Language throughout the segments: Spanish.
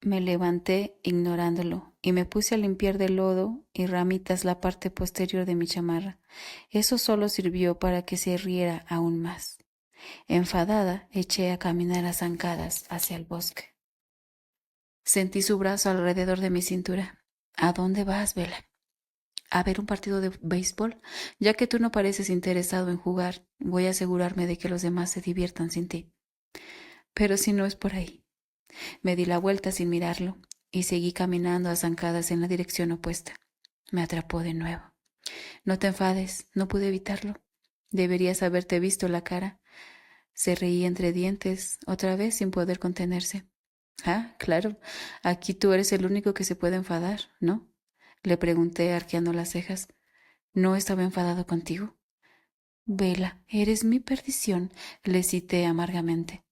Me levanté ignorándolo y me puse a limpiar de lodo y ramitas la parte posterior de mi chamarra. Eso solo sirvió para que se riera aún más. Enfadada, eché a caminar a zancadas hacia el bosque. Sentí su brazo alrededor de mi cintura. ¿A dónde vas, Vela? ¿A ver un partido de béisbol? Ya que tú no pareces interesado en jugar, voy a asegurarme de que los demás se diviertan sin ti. Pero si no es por ahí. Me di la vuelta sin mirarlo y seguí caminando a zancadas en la dirección opuesta. Me atrapó de nuevo. No te enfades, no pude evitarlo. Deberías haberte visto la cara. Se reía entre dientes, otra vez sin poder contenerse. Ah, claro, aquí tú eres el único que se puede enfadar, ¿no? Le pregunté arqueando las cejas. ¿No estaba enfadado contigo? Vela, eres mi perdición, le cité amargamente.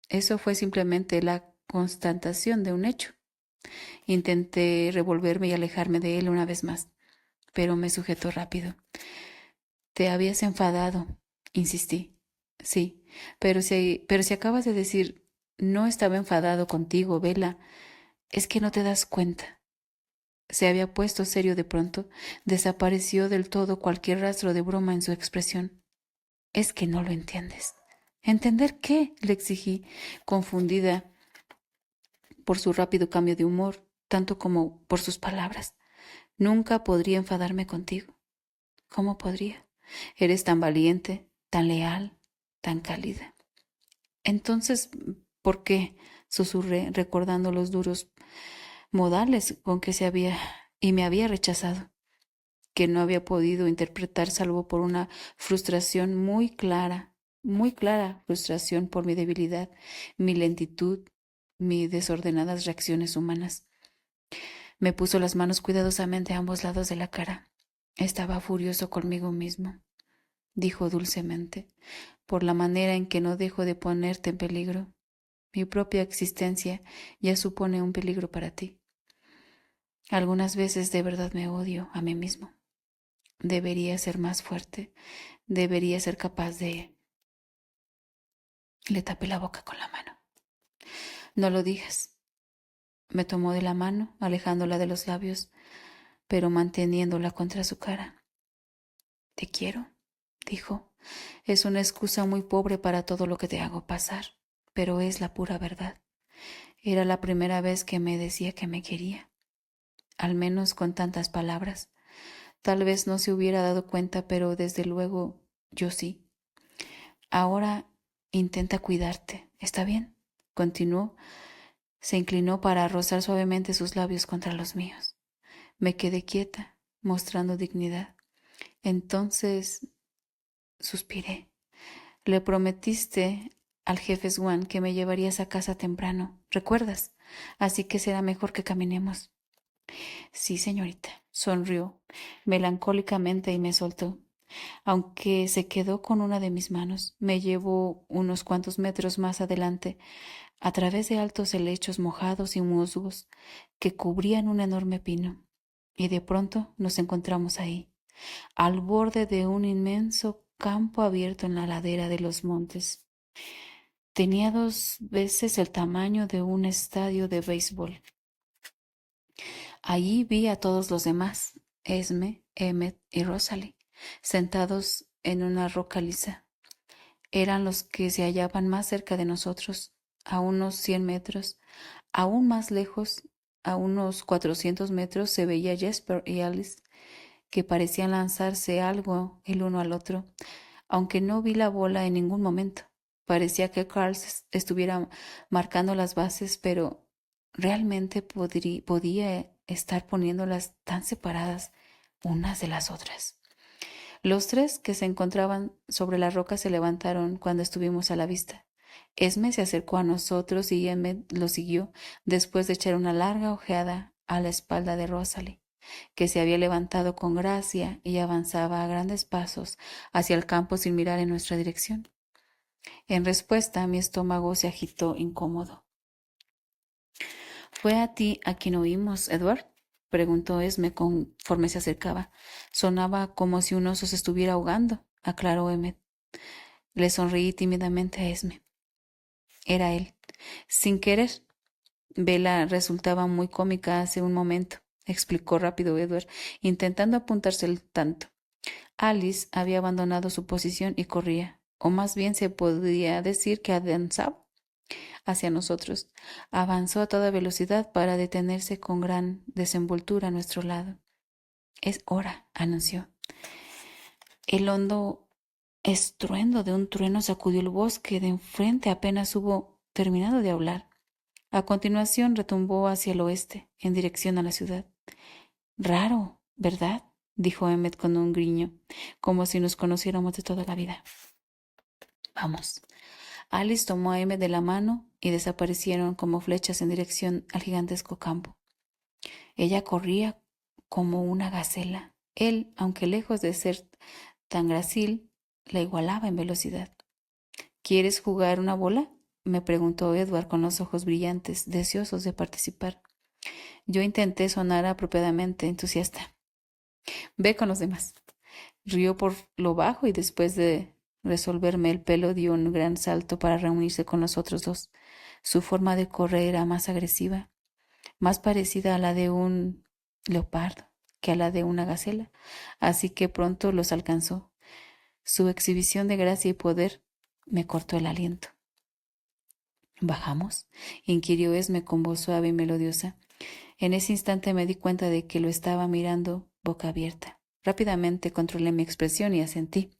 Eso fue simplemente la constatación de un hecho. Intenté revolverme y alejarme de él una vez más, pero me sujetó rápido. Te habías enfadado, insistí. Sí, pero si acabas de decir no estaba enfadado contigo, Vela, es que no te das cuenta. Se había puesto serio de pronto, desapareció del todo cualquier rastro de broma en su expresión. Es que no lo entiendes. ¿Entender qué? Le exigí, confundida por su rápido cambio de humor, tanto como por sus palabras. Nunca podría enfadarme contigo. ¿Cómo podría? Eres tan valiente, tan leal, tan cálida. Entonces, ¿por qué? Susurré, recordando los duros modales con que se había y me había rechazado, que no había podido interpretar salvo por una frustración muy clara frustración por mi debilidad, mi lentitud, mis desordenadas reacciones humanas. Me puso las manos cuidadosamente a ambos lados de la cara. Estaba furioso conmigo mismo, dijo dulcemente, por la manera en que no dejo de ponerte en peligro. Mi propia existencia ya supone un peligro para ti. Algunas veces de verdad me odio a mí mismo. Debería ser más fuerte, debería ser capaz de... Le tapé la boca con la mano. No lo digas. Me tomó de la mano, alejándola de los labios, pero manteniéndola contra su cara. Te quiero, dijo. Es una excusa muy pobre para todo lo que te hago pasar, pero es la pura verdad. Era la primera vez que me decía que me quería, al menos con tantas palabras. Tal vez no se hubiera dado cuenta, pero desde luego yo sí. Ahora intenta cuidarte, ¿está bien? Continuó. Se inclinó para rozar suavemente sus labios contra los míos. Me quedé quieta, mostrando dignidad. Entonces suspiré. Le prometiste al jefe Swan que me llevarías a casa temprano, ¿recuerdas? Así que será mejor que caminemos. Sí, señorita, sonrió melancólicamente y me soltó. Aunque se quedó con una de mis manos, me llevó unos cuantos metros más adelante, a través de altos helechos mojados y musgos que cubrían un enorme pino, y de pronto nos encontramos ahí, al borde de un inmenso campo abierto en la ladera de los montes. Tenía 2 veces el tamaño de un estadio de béisbol. Allí vi a todos los demás, Esme, Emmet y Rosalie, sentados en una roca lisa. Eran los que se hallaban más cerca de nosotros, a unos 100 metros. Aún más lejos, a unos 400 metros, se veía Jasper y Alice, que parecían lanzarse algo el uno al otro, aunque no vi la bola en ningún momento. Parecía que Carl estuviera marcando las bases, pero realmente podía estar poniéndolas tan separadas unas de las otras. Los tres que se encontraban sobre la roca se levantaron cuando estuvimos a la vista. Esme se acercó a nosotros y Emmet lo siguió después de echar una larga ojeada a la espalda de Rosalie, que se había levantado con gracia y avanzaba a grandes pasos hacia el campo sin mirar en nuestra dirección. En respuesta, mi estómago se agitó incómodo. ¿Fue a ti a quien oímos, Edward? Preguntó Esme conforme se acercaba. Sonaba como si un oso se estuviera ahogando, aclaró Emmet. Le sonreí tímidamente a Esme. Era él. Sin querer, Bella resultaba muy cómica hace un momento, explicó rápido Edward, intentando apuntarse el tanto. Alice había abandonado su posición y corría, o más bien se podría decir que avanzaba hacia nosotros. Avanzó a toda velocidad para detenerse con gran desenvoltura a nuestro lado. Es hora, anunció. El hondo estruendo de un trueno sacudió el bosque de enfrente apenas hubo terminado de hablar. A continuación retumbó hacia el oeste, en dirección a la ciudad. Raro, ¿verdad? Dijo Emmet con un griño, como si nos conociéramos de toda la vida. Vamos. Alice tomó a Emmet de la mano y desaparecieron como flechas en dirección al gigantesco campo. Ella corría como una gacela. Él, aunque lejos de ser tan grácil, la igualaba en velocidad. ¿Quieres jugar una bola? Me preguntó Edward con los ojos brillantes, deseosos de participar. Yo intenté sonar apropiadamente entusiasta. Ve con los demás. Rió por lo bajo y después de resolverme el pelo dio un gran salto para reunirse con los otros dos. Su forma de correr era más agresiva, más parecida a la de un leopardo que a la de una gacela, así que pronto los alcanzó. Su exhibición de gracia y poder me cortó el aliento. ¿Bajamos? Inquirió Esme con voz suave y melodiosa. En ese instante me di cuenta de que lo estaba mirando boca abierta. Rápidamente controlé mi expresión y asentí.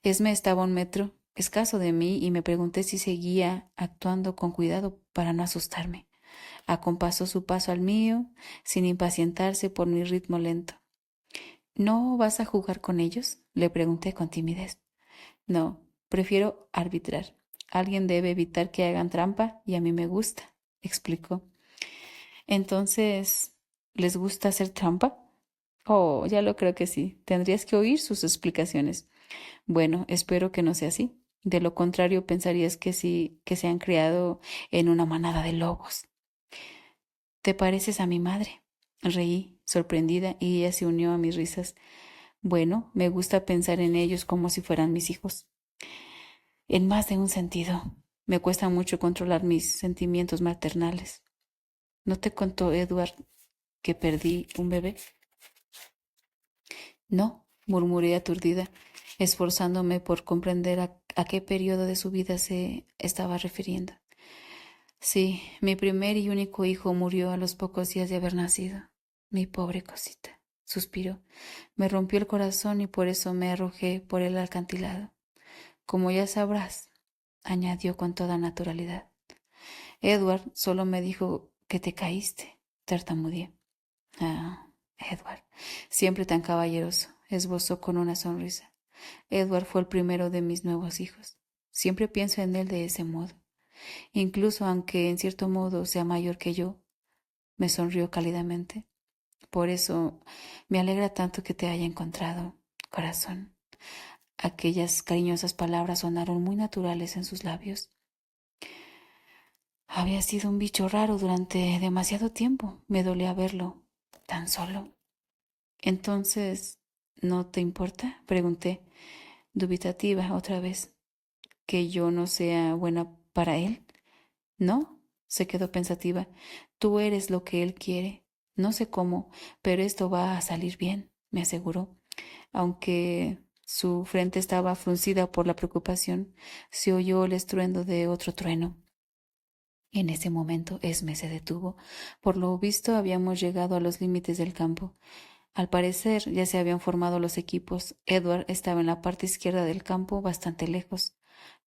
Esme estaba a un metro escaso de mí y me pregunté si seguía actuando con cuidado para no asustarme. Acompasó su paso al mío, sin impacientarse por mi ritmo lento. ¿No vas a jugar con ellos? Le pregunté con timidez. No, prefiero arbitrar. Alguien debe evitar que hagan trampa y a mí me gusta, explicó. Entonces, ¿les gusta hacer trampa? Oh, ya lo creo que sí. Tendrías que oír sus explicaciones. Bueno, espero que no sea así. De lo contrario, pensarías que sí, que se han criado en una manada de lobos. ¿Te pareces a mi madre? Reí, sorprendida, y ella se unió a mis risas. Bueno, me gusta pensar en ellos como si fueran mis hijos. En más de un sentido. Me cuesta mucho controlar mis sentimientos maternales. ¿No te contó Edward que perdí un bebé? No, murmuré aturdida, esforzándome por comprender a qué periodo de su vida se estaba refiriendo. Sí, mi primer y único hijo murió a los pocos días de haber nacido. Mi pobre cosita, suspiró. Me rompió el corazón y por eso me arrojé por el acantilado. Como ya sabrás, añadió con toda naturalidad. Edward solo me dijo que te caíste, tartamudeé. Ah, Edward, siempre tan caballeroso, esbozó con una sonrisa. Edward fue el primero de mis nuevos hijos. Siempre pienso en él de ese modo. Incluso aunque en cierto modo sea mayor que yo, me sonrió cálidamente. Por eso me alegra tanto que te haya encontrado, corazón. Aquellas cariñosas palabras sonaron muy naturales en sus labios. Había sido un bicho raro durante demasiado tiempo. Me dolía verlo tan solo. Entonces, ¿no te importa? Pregunté, dubitativa otra vez, que yo no sea buena para él. No, se quedó pensativa. Tú eres lo que él quiere. No sé cómo, pero esto va a salir bien, me aseguró. Aunque su frente estaba fruncida por la preocupación, se oyó el estruendo de otro trueno. En ese momento Esme se detuvo. Por lo visto habíamos llegado a los límites del campo. Al parecer ya se habían formado los equipos. Edward estaba en la parte izquierda del campo, bastante lejos.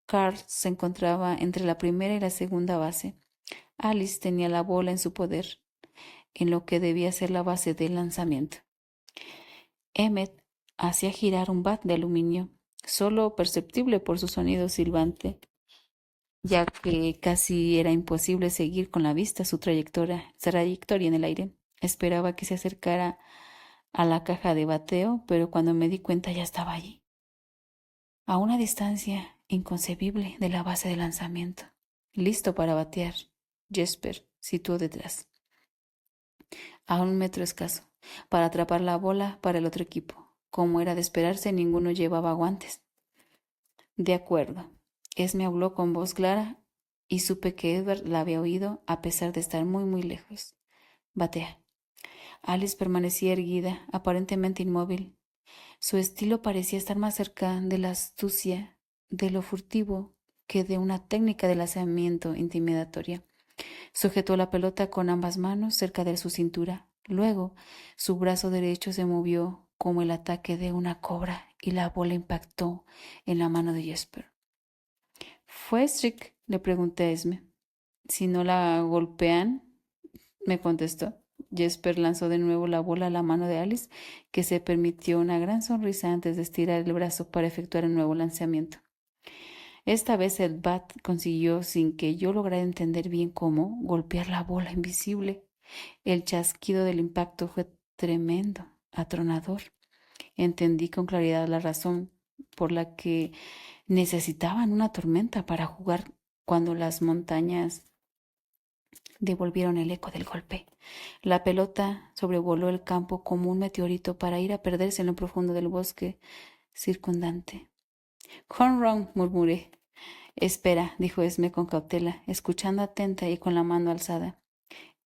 Carl se encontraba entre la primera y la segunda base. Alice tenía la bola en su poder, en lo que debía ser la base del lanzamiento. Emmet hacía girar un bat de aluminio, solo perceptible por su sonido silbante, ya que casi era imposible seguir con la vista su trayectoria en el aire. Esperaba que se acercara a la caja de bateo, pero cuando me di cuenta ya estaba allí, a una distancia inconcebible de la base de lanzamiento, listo para batear. Jesper situó detrás, a un metro escaso, para atrapar la bola para el otro equipo. Como era de esperarse, ninguno llevaba guantes. De acuerdo. Esme habló con voz clara y supe que Edward la había oído a pesar de estar muy, muy lejos. Batea. Alice permanecía erguida, aparentemente inmóvil. Su estilo parecía estar más cerca de la astucia, de lo furtivo, que de una técnica de lanzamiento intimidatoria. Sujetó la pelota con ambas manos cerca de su cintura. Luego, su brazo derecho se movió como el ataque de una cobra y la bola impactó en la mano de Jesper. ¿Fue Strick? Le pregunté a Esme. Si no la golpean, me contestó. Jesper lanzó de nuevo la bola a la mano de Alice, que se permitió una gran sonrisa antes de estirar el brazo para efectuar el nuevo lanzamiento. Esta vez el bat consiguió, sin que yo lograra entender bien cómo, golpear la bola invisible. El chasquido del impacto fue tremendo, atronador. Entendí con claridad la razón por la que necesitaban una tormenta para jugar cuando las montañas devolvieron el eco del golpe. La pelota sobrevoló el campo como un meteorito para ir a perderse en lo profundo del bosque circundante. «Home run», murmuré. «Espera», dijo Esme con cautela, escuchando atenta y con la mano alzada.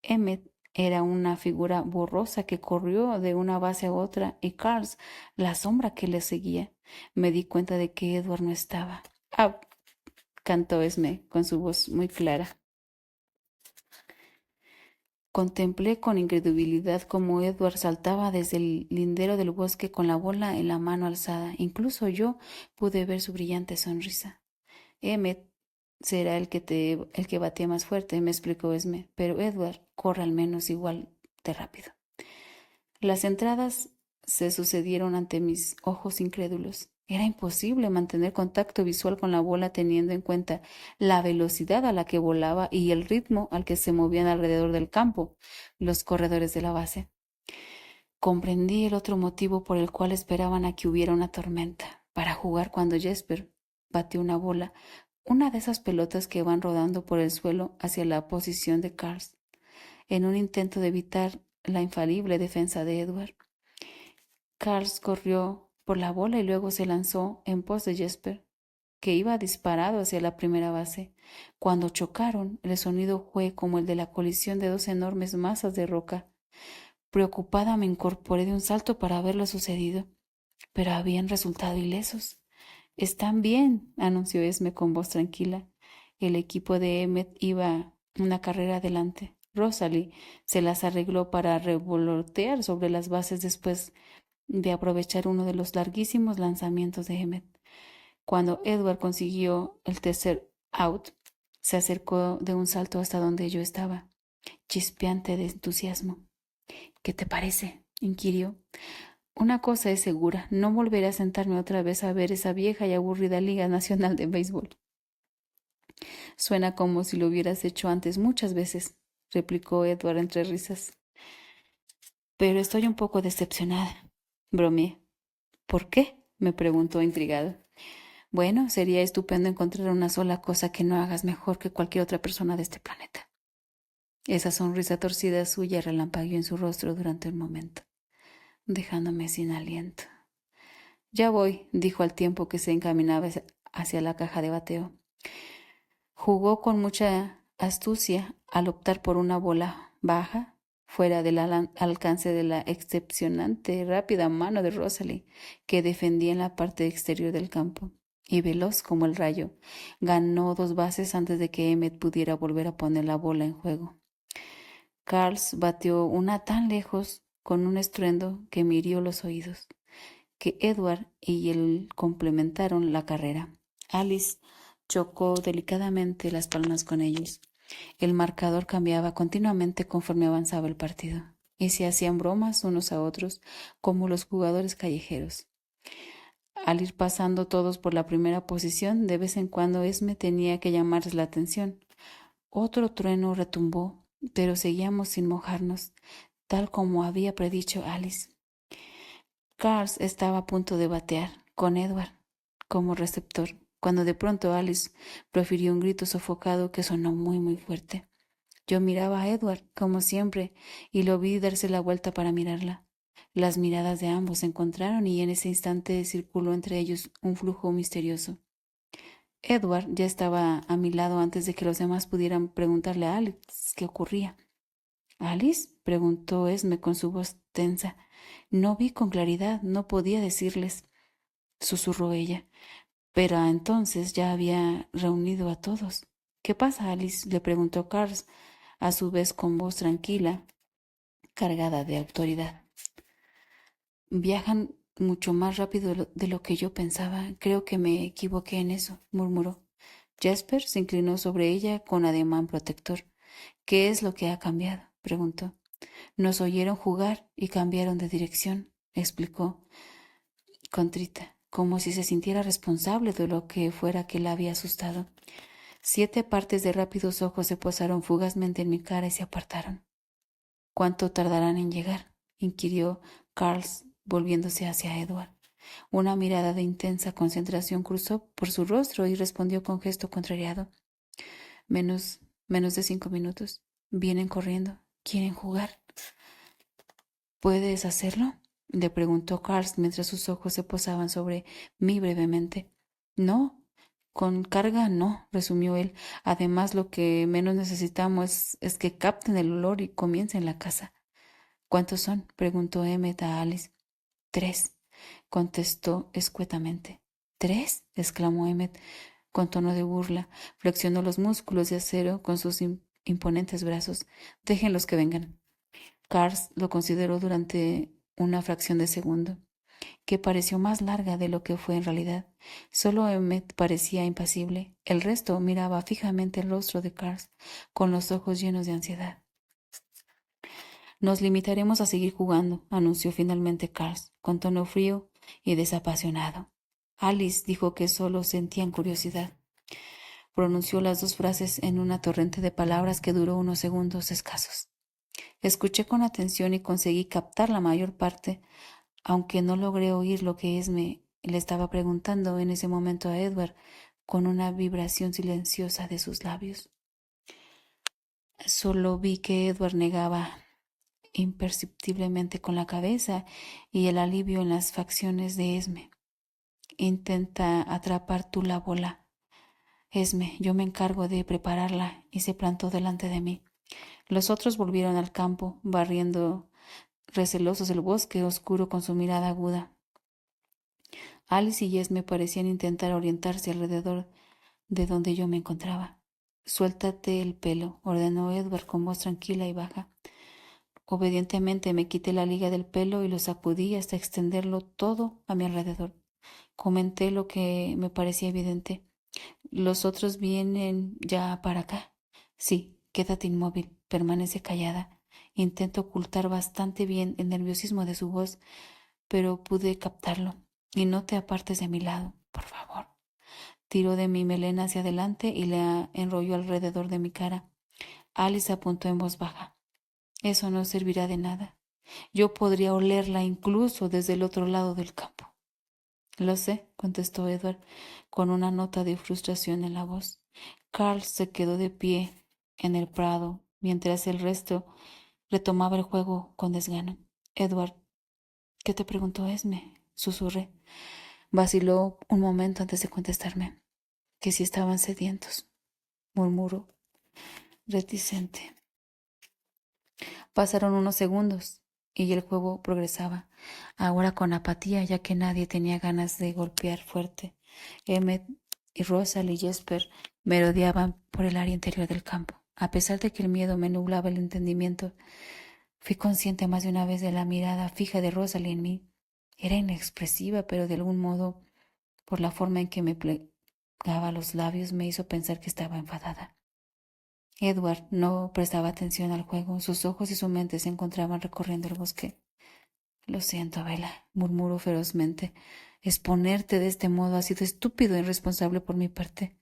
Emmett era una figura borrosa que corrió de una base a otra y Carls, la sombra que le seguía. Me di cuenta de que Edward no estaba. «¡Ah!», cantó Esme con su voz muy clara. Contemplé con incredulidad cómo Edward saltaba desde el lindero del bosque con la bola en la mano alzada. Incluso yo pude ver su brillante sonrisa. «Emmett será el que batea más fuerte», me explicó Esme, «pero Edward corre al menos igual de rápido». Las entradas se sucedieron ante mis ojos incrédulos. Era imposible mantener contacto visual con la bola teniendo en cuenta la velocidad a la que volaba y el ritmo al que se movían alrededor del campo los corredores de la base. Comprendí el otro motivo por el cual esperaban a que hubiera una tormenta, para jugar cuando Jesper batió una bola, una de esas pelotas que van rodando por el suelo hacia la posición de Carls, en un intento de evitar la infalible defensa de Edward. Carls corrió por la bola y luego se lanzó en pos de Jesper, que iba disparado hacia la primera base. Cuando chocaron, el sonido fue como el de la colisión de dos enormes masas de roca. Preocupada me incorporé de un salto para ver lo sucedido, pero habían resultado ilesos. «Están bien», anunció Esme con voz tranquila. El equipo de Emmett iba una carrera adelante. Rosalie se las arregló para revolotear sobre las bases después de aprovechar uno de los larguísimos lanzamientos de Emmett. Cuando Edward consiguió el tercer out, se acercó de un salto hasta donde yo estaba, chispeante de entusiasmo. «¿Qué te parece?», inquirió. «Una cosa es segura, no volveré a sentarme otra vez a ver esa vieja y aburrida Liga Nacional de Béisbol». «Suena como si lo hubieras hecho antes muchas veces», replicó Edward entre risas. «Pero estoy un poco decepcionada», bromeé. «¿Por qué?», me preguntó intrigado. «Bueno, sería estupendo encontrar una sola cosa que no hagas mejor que cualquier otra persona de este planeta». Esa sonrisa torcida suya relampagueó en su rostro durante un momento, dejándome sin aliento. «Ya voy», dijo al tiempo que se encaminaba hacia la caja de bateo. Jugó con mucha astucia al optar por una bola baja, fuera del alcance de la excepcionante y rápida mano de Rosalie, que defendía en la parte exterior del campo, y veloz como el rayo, ganó 2 bases antes de que Emmett pudiera volver a poner la bola en juego. Carls batió una tan lejos con un estruendo que me hirió los oídos, que Edward y él complementaron la carrera. Alice chocó delicadamente las palmas con ellos. El marcador cambiaba continuamente conforme avanzaba el partido, y se hacían bromas unos a otros como los jugadores callejeros. Al ir pasando todos por la primera posición, de vez en cuando Esme tenía que llamarles la atención. Otro trueno retumbó, pero seguíamos sin mojarnos, tal como había predicho Alice. Carls estaba a punto de batear, con Edward como receptor, cuando de pronto Alice profirió un grito sofocado que sonó muy muy fuerte. Yo miraba a Edward, como siempre, y lo vi darse la vuelta para mirarla. Las miradas de ambos se encontraron y en ese instante circuló entre ellos un flujo misterioso. Edward ya estaba a mi lado antes de que los demás pudieran preguntarle a Alex qué ocurría. ¿Alice? Preguntó Esme con su voz tensa. No vi con claridad, no podía decirles, susurró ella. Pero entonces ya había reunido a todos. ¿Qué pasa, Alice? Le preguntó Carls, a su vez con voz tranquila, cargada de autoridad. Viajan mucho más rápido de lo que yo pensaba. Creo que me equivoqué en eso, murmuró. Jasper se inclinó sobre ella con ademán protector. ¿Qué es lo que ha cambiado? Preguntó. Nos oyeron jugar y cambiaron de dirección, explicó, contrita, como si se sintiera responsable de lo que fuera que la había asustado. 7 partes de rápidos ojos se posaron fugazmente en mi cara y se apartaron. ¿Cuánto tardarán en llegar? Inquirió Carls, volviéndose hacia Edward. Una mirada de intensa concentración cruzó por su rostro y respondió con gesto contrariado. Menos de 5 minutos. Vienen corriendo. ¿Quieren jugar? ¿Puedes hacerlo? Le preguntó Carls mientras sus ojos se posaban sobre mí brevemente. No, con carga no, resumió él. Además, lo que menos necesitamos es que capten el olor y comiencen la caza. ¿Cuántos son? Preguntó Emmet a Alice. 3, contestó escuetamente. ¿3? Exclamó Emmet con tono de burla. Flexionó los músculos de acero con sus imponentes brazos. Déjenlos que vengan. Carls lo consideró durante una fracción de segundo, que pareció más larga de lo que fue en realidad. Solo Emmet parecía impasible. El resto miraba fijamente el rostro de Carls, con los ojos llenos de ansiedad. Nos limitaremos a seguir jugando, anunció finalmente Carls, con tono frío y desapasionado. Alice dijo que solo sentían curiosidad. Pronunció las 2 frases en una torrente de palabras que duró unos segundos escasos. Escuché con atención y conseguí captar la mayor parte, aunque no logré oír lo que Esme le estaba preguntando en ese momento a Edward, con una vibración silenciosa de sus labios. Solo vi que Edward negaba imperceptiblemente con la cabeza y el alivio en las facciones de Esme. Intenta atrapar tú la bola. Esme, yo me encargo de prepararla, y se plantó delante de mí. Los otros volvieron al campo, barriendo recelosos el bosque oscuro con su mirada aguda. Alice y Esme parecían intentar orientarse alrededor de donde yo me encontraba. Suéltate el pelo, ordenó Edward con voz tranquila y baja. Obedientemente me quité la liga del pelo y lo sacudí hasta extenderlo todo a mi alrededor. Comenté lo que me parecía evidente. ¿Los otros vienen ya para acá? Sí, quédate inmóvil, permanece callada. Intento ocultar bastante bien el nerviosismo de su voz, pero pude captarlo. Y no te apartes de mi lado, por favor. Tiró de mi melena hacia adelante y la enrolló alrededor de mi cara. Alice apuntó en voz baja. Eso no servirá de nada. Yo podría olerla incluso desde el otro lado del campo. Lo sé, contestó Edward, con una nota de frustración en la voz. Carl se quedó de pie en el prado, mientras el resto retomaba el juego con desgano. Edward, ¿qué te preguntó Esme? Susurré. Vaciló un momento antes de contestarme. Que si estaban sedientos, murmuró, reticente. Pasaron unos segundos y el juego progresaba, ahora con apatía, ya que nadie tenía ganas de golpear fuerte. Emmet y Rosalie y Jesper merodeaban por el área interior del campo. A pesar de que el miedo me nublaba el entendimiento, fui consciente más de una vez de la mirada fija de Rosalie en mí. Era inexpresiva, pero de algún modo, por la forma en que me plegaba los labios, me hizo pensar que estaba enfadada. Edward no prestaba atención al juego. Sus ojos y su mente se encontraban recorriendo el bosque. Lo siento, Bella, murmuró ferozmente. Exponerte de este modo ha sido estúpido e irresponsable por mi parte.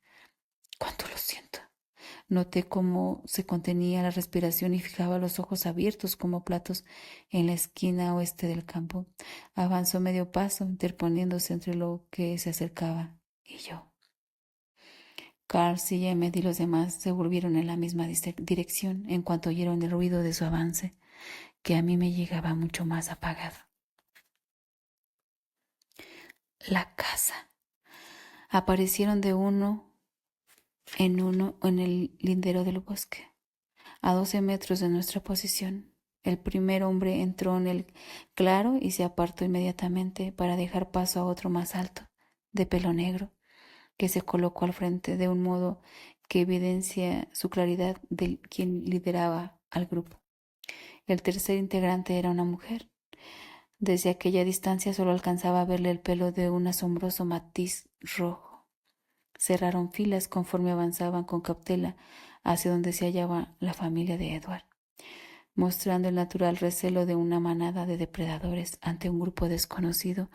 ¿Cuánto lo siento? Noté cómo se contenía la respiración y fijaba los ojos abiertos como platos en la esquina oeste del campo. Avanzó medio paso, interponiéndose entre lo que se acercaba y yo. Carl, y Emmet y los demás se volvieron en la misma dirección en cuanto oyeron el ruido de su avance, que a mí me llegaba mucho más apagado. La casa. Aparecieron de uno en el lindero del bosque, a 12 metros de nuestra posición. El primer hombre entró en el claro y se apartó inmediatamente para dejar paso a otro más alto, de pelo negro, que se colocó al frente de un modo que evidencia su claridad de quien lideraba al grupo. El tercer integrante era una mujer. Desde aquella distancia solo alcanzaba a verle el pelo de un asombroso matiz rojo. Cerraron filas conforme avanzaban con cautela hacia donde se hallaba la familia de Edward, mostrando el natural recelo de una manada de depredadores ante un grupo desconocido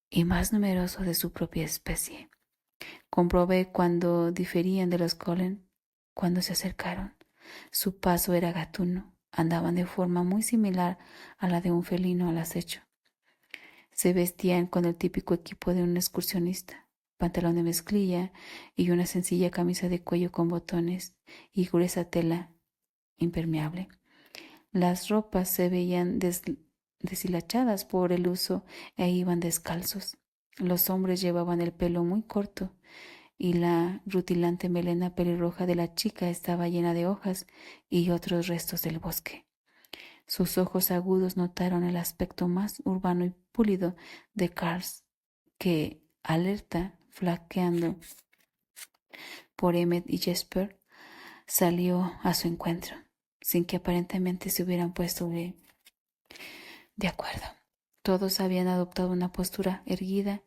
y más numeroso de su propia especie. Comprobé cuando diferían de los Cullen cuando se acercaron. Su paso era gatuno, andaban de forma muy similar a la de un felino al acecho. Se vestían con el típico equipo de un excursionista, pantalón de mezclilla y una sencilla camisa de cuello con botones y gruesa tela impermeable. Las ropas se veían deshilachadas por el uso e iban descalzos. Los hombres llevaban el pelo muy corto y la rutilante melena pelirroja de la chica estaba llena de hojas y otros restos del bosque. Sus ojos agudos notaron el aspecto más urbano y pulido de Carl, que, alerta, flaqueando por Emmett y Jasper, salió a su encuentro, sin que aparentemente se hubieran puesto de acuerdo. Todos habían adoptado una postura erguida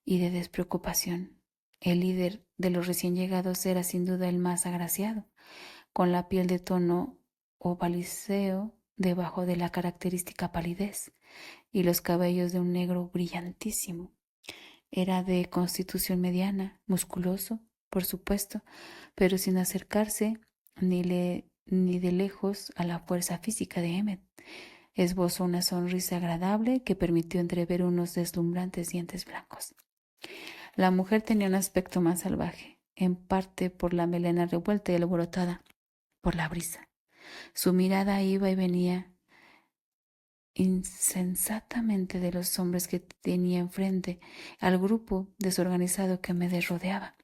y de despreocupación. El líder de los recién llegados era sin duda el más agraciado, con la piel de tono ovaliceo debajo de la característica palidez y los cabellos de un negro brillantísimo. Era de constitución mediana, musculoso, por supuesto, pero sin acercarse ni de lejos a la fuerza física de Emmet. Esbozó una sonrisa agradable que permitió entrever unos deslumbrantes dientes blancos. La mujer tenía un aspecto más salvaje, en parte por la melena revuelta y alborotada por la brisa. Su mirada iba y venía insensatamente de los hombres que tenía enfrente al grupo desorganizado que me rodeaba.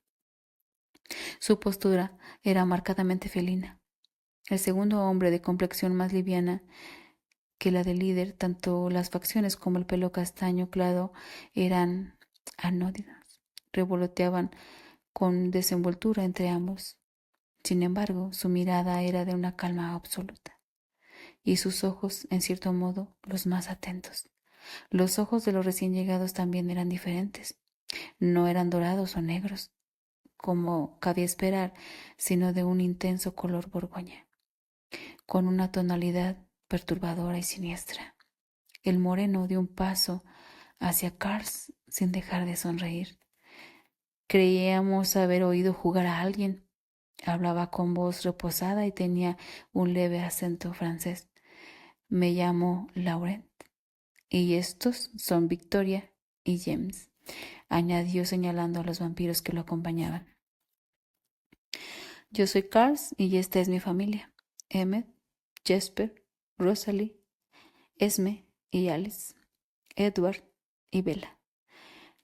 Su postura era marcadamente felina. El segundo hombre, de complexión más liviana que la del líder, tanto las facciones como el pelo castaño claro eran anódinos, revoloteaban con desenvoltura entre ambos. Sin embargo, su mirada era de una calma absoluta, y sus ojos, en cierto modo, los más atentos. Los ojos de los recién llegados también eran diferentes. No eran dorados o negros, como cabía esperar, sino de un intenso color borgoña, con una tonalidad perturbadora y siniestra. El moreno dio un paso hacia Carl sin dejar de sonreír. Creíamos haber oído jugar a alguien. Hablaba con voz reposada y tenía un leve acento francés. Me llamo Laurent y estos son Victoria y James, añadió señalando a los vampiros que lo acompañaban. Yo soy Carl y esta es mi familia. Emmett, Jasper, Rosalie, Esme y Alice, Edward y Bella.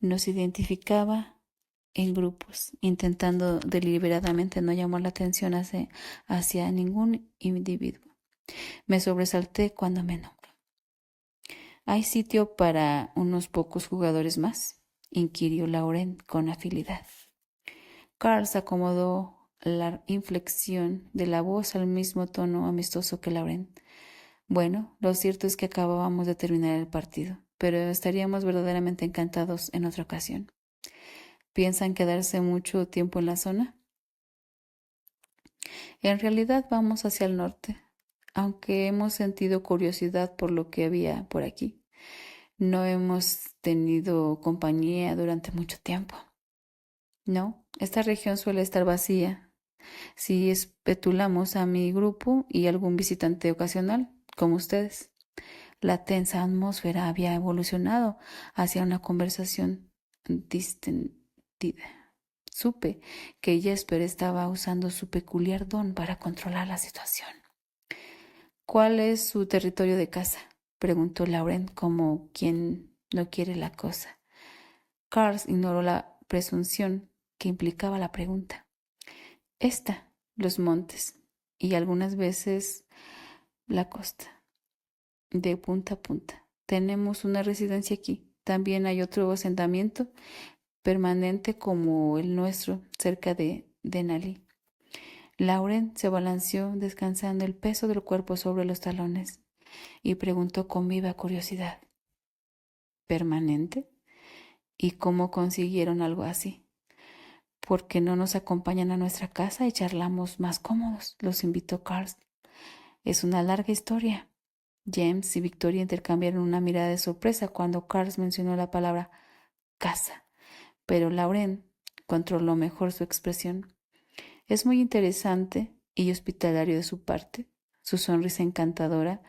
Nos identificaba en grupos, intentando deliberadamente no llamar la atención hacia ningún individuo. Me sobresalté cuando me nombró. ¿Hay sitio para unos pocos jugadores más?, inquirió Laurent con afilidad. Carl acomodó la inflexión de la voz al mismo tono amistoso que Laurent. Bueno, lo cierto es que acabábamos de terminar el partido, pero estaríamos verdaderamente encantados en otra ocasión. ¿Piensan quedarse mucho tiempo en la zona? En realidad vamos hacia el norte, aunque hemos sentido curiosidad por lo que había por aquí. No hemos tenido compañía durante mucho tiempo. No, esta región suele estar vacía. Si espetulamos a mi grupo y algún visitante ocasional, como ustedes. La tensa atmósfera había evolucionado hacia una conversación distendida. Supe que Jesper estaba usando su peculiar don para controlar la situación. ¿Cuál es su territorio de caza?, preguntó Laurent como quien no quiere la cosa. Carl ignoró la presunción que implicaba la pregunta. los montes y algunas veces la costa, de punta a punta. Tenemos una residencia aquí. También hay otro asentamiento permanente como el nuestro, cerca de Denali. Lauren se balanceó descansando el peso del cuerpo sobre los talones y preguntó con viva curiosidad: ¿permanente? ¿Y cómo consiguieron algo así? ¿Por qué no nos acompañan a nuestra casa y charlamos más cómodos? Los invitó Carl. Es una larga historia. James y Victoria intercambiaron una mirada de sorpresa cuando Carl mencionó la palabra casa, pero Lauren controló mejor su expresión. Es muy interesante y hospitalario de su parte, su sonrisa encantadora.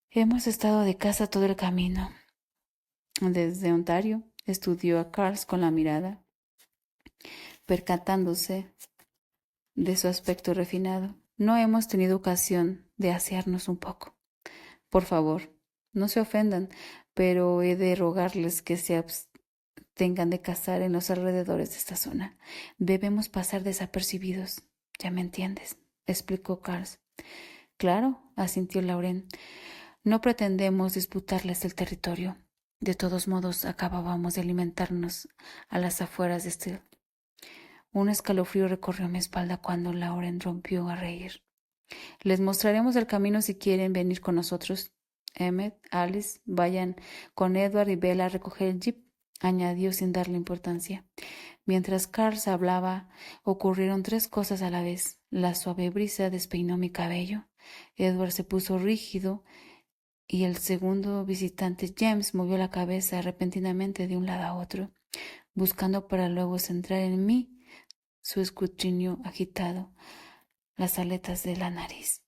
Hemos estado de casa todo el camino. Desde Ontario, estudió a Carl con la mirada, percatándose de su aspecto refinado. No hemos tenido ocasión de asearnos un poco. Por favor, no se ofendan, pero he de rogarles que se abstengan de cazar en los alrededores de esta zona. Debemos pasar desapercibidos. ¿Ya me entiendes?, explicó Carl. Claro, asintió Lauren. No pretendemos disputarles el territorio. De todos modos, acabábamos de alimentarnos a las afueras de Steele. Un escalofrío recorrió mi espalda cuando Lauren rompió a reír. Les mostraremos el camino si quieren venir con nosotros. Emmett, Alice, vayan con Edward y Bella a recoger el jeep, añadió sin darle importancia. Mientras Carl hablaba, ocurrieron 3 cosas a la vez. La suave brisa despeinó mi cabello. Edward se puso rígido y el segundo visitante, James, movió la cabeza repentinamente de un lado a otro, buscando para luego centrar en mí su escrutinio agitado, las aletas de la nariz.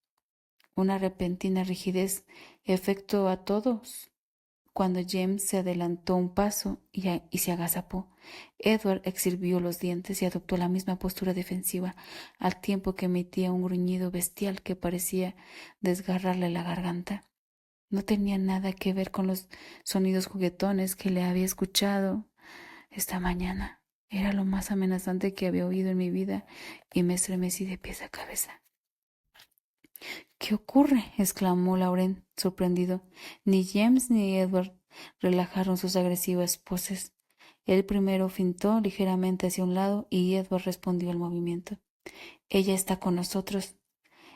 Una repentina rigidez afectó a todos cuando James se adelantó un paso y se agazapó. Edward exhibió los dientes y adoptó la misma postura defensiva, al tiempo que emitía un gruñido bestial que parecía desgarrarle la garganta. No tenía nada que ver con los sonidos juguetones que le había escuchado esta mañana. Era lo más amenazante que había oído en mi vida y me estremecí de pies a cabeza. ¿Qué ocurre?, exclamó Lauren, sorprendido. Ni James ni Edward relajaron sus agresivas poses. El primero fintó ligeramente hacia un lado y Edward respondió al movimiento. Ella está con nosotros.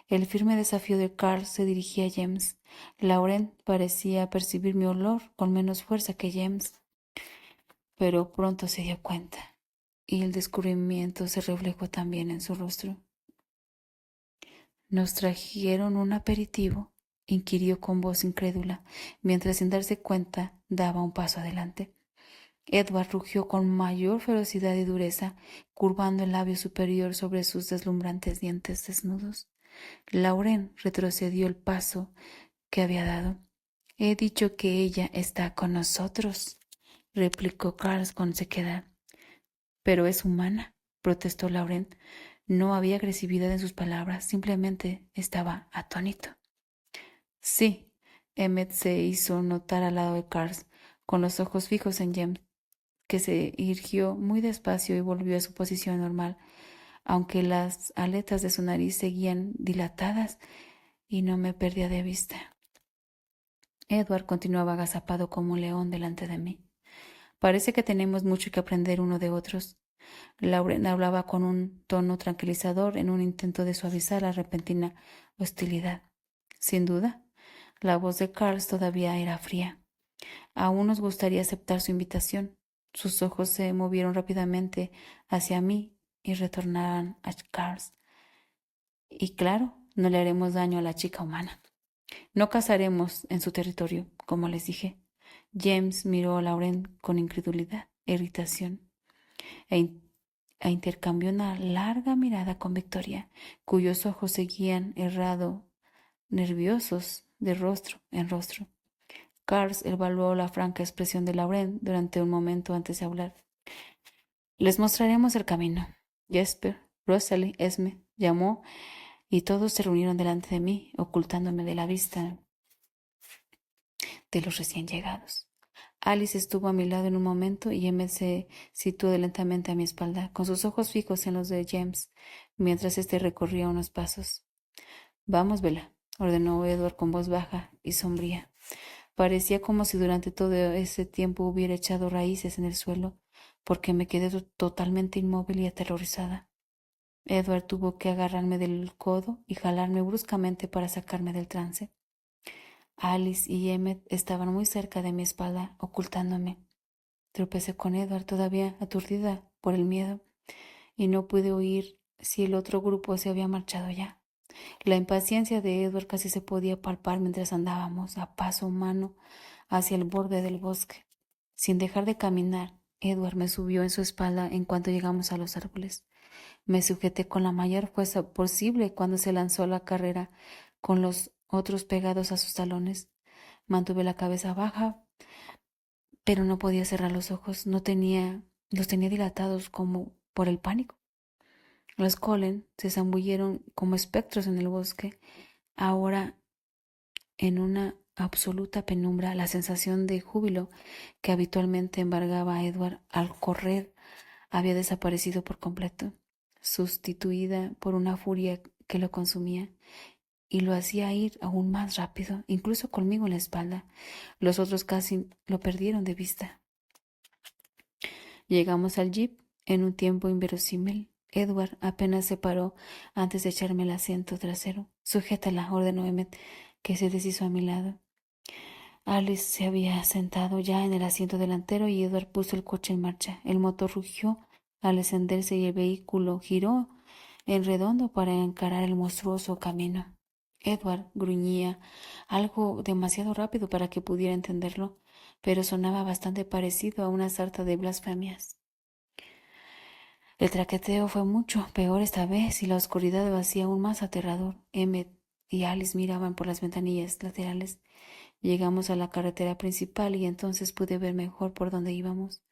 El firme desafío de Carl se dirigía a James. Lauren parecía percibir mi olor con menos fuerza que James, pero pronto se dio cuenta, y el descubrimiento se reflejó también en su rostro. ¿Nos trajeron un aperitivo?, inquirió con voz incrédula, mientras sin darse cuenta daba un paso adelante. Edward rugió con mayor ferocidad y dureza, curvando el labio superior sobre sus deslumbrantes dientes desnudos. Lauren retrocedió el paso que había dado. He dicho que ella está con nosotros, replicó Carl con sequedad. Pero es humana, protestó Lauren. No había agresividad en sus palabras, simplemente estaba atónito. Sí, Emmett se hizo notar al lado de Carl, con los ojos fijos en James, que se irguió muy despacio y volvió a su posición normal, aunque las aletas de su nariz seguían dilatadas y no me perdía de vista. Edward continuaba agazapado como un león delante de mí. Parece que tenemos mucho que aprender uno de otros. Lauren hablaba con un tono tranquilizador en un intento de suavizar la repentina hostilidad. Sin duda, la voz de Carl todavía era fría. Aún nos gustaría aceptar su invitación. Sus ojos se movieron rápidamente hacia mí y retornaron a Carl. Y claro, no le haremos daño a la chica humana. No cazaremos en su territorio, como les dije. James miró a Lauren con incredulidad e irritación e intercambió una larga mirada con Victoria, cuyos ojos seguían errado, nerviosos de rostro en rostro. Carl evaluó la franca expresión de Lauren durante un momento antes de hablar. Les mostraremos el camino. Jasper, Rosalie, Esme, llamó y todos se reunieron delante de mí, ocultándome de la vista de los recién llegados. Alice estuvo a mi lado en un momento y Emmett se situó lentamente a mi espalda, con sus ojos fijos en los de James. mientras éste recorría unos pasos. Vamos, Bella, ordenó Edward con voz baja y sombría. Parecía como si durante todo ese tiempo hubiera echado raíces en el suelo, porque me quedé totalmente inmóvil y aterrorizada. Edward tuvo que agarrarme del codo y jalarme bruscamente para sacarme del trance. Alice y Emmet estaban muy cerca de mi espalda, ocultándome. Tropecé con Edward, todavía aturdida por el miedo, y no pude oír si el otro grupo se había marchado ya. La impaciencia de Edward casi se podía palpar mientras andábamos a paso humano hacia el borde del bosque. Sin dejar de caminar, Edward me subió en su espalda en cuanto llegamos a los árboles. Me sujeté con la mayor fuerza posible cuando se lanzó a la carrera, con los otros pegados a sus talones. Mantuve la cabeza baja, pero no podía cerrar los ojos. Los tenía dilatados como por el pánico. Los Cullen se zambulleron como espectros en el bosque, ahora en una absoluta penumbra. La sensación de júbilo que habitualmente embargaba a Edward al correr había desaparecido por completo, sustituida por una furia que lo consumía y lo hacía ir aún más rápido, incluso conmigo en la espalda. Los otros casi lo perdieron de vista. Llegamos al jeep en un tiempo inverosímil. Edward apenas se paró antes de echarme el asiento trasero. Sujétala, ordenó Emmet, que se deshizo a mi lado. Alice se había sentado ya en el asiento delantero y Edward puso el coche en marcha. El motor rugió al encenderse y el vehículo giró en redondo para encarar el monstruoso camino. Edward gruñía, algo demasiado rápido para que pudiera entenderlo, pero sonaba bastante parecido a una sarta de blasfemias. El traqueteo fue mucho peor esta vez y la oscuridad lo hacía aún más aterrador. Emmet y Alice miraban por las ventanillas laterales. Llegamos a la carretera principal y entonces pude ver mejor por dónde íbamos.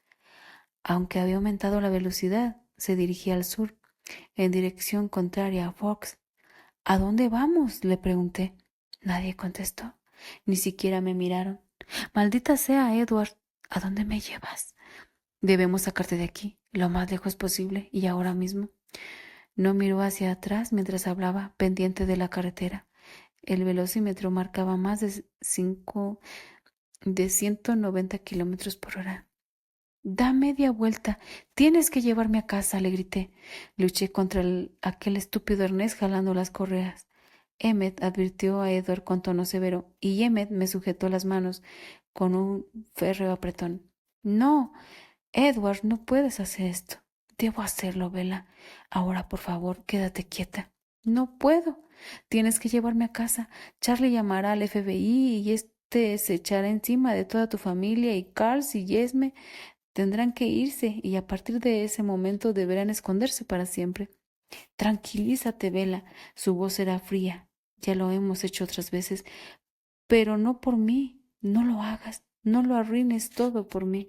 Aunque había aumentado la velocidad, se dirigía al sur, en dirección contraria a Fox. ¿A dónde vamos?, le pregunté. Nadie contestó. Ni siquiera me miraron. Maldita sea, Edward. ¿A dónde me llevas? Debemos sacarte de aquí, lo más lejos posible, y ahora mismo. No miró hacia atrás mientras hablaba, pendiente de la carretera. El velocímetro marcaba más de 190 kilómetros por hora. Da media vuelta. Tienes que llevarme a casa, le grité. Luché contra aquel estúpido arnés jalando las correas. Emmet advirtió a Edward con tono severo, y Emmet me sujetó las manos con un férreo apretón. No, Edward, no puedes hacer esto. Debo hacerlo, Bella. Ahora, por favor, quédate quieta. No puedo. Tienes que llevarme a casa. Charlie llamará al FBI y se echará encima de toda tu familia y Carl y Esme tendrán que irse y a partir de ese momento deberán esconderse para siempre. Tranquilízate, Bella. Su voz era fría. Ya lo hemos hecho otras veces, pero no por mí. No lo hagas. No lo arruines todo por mí.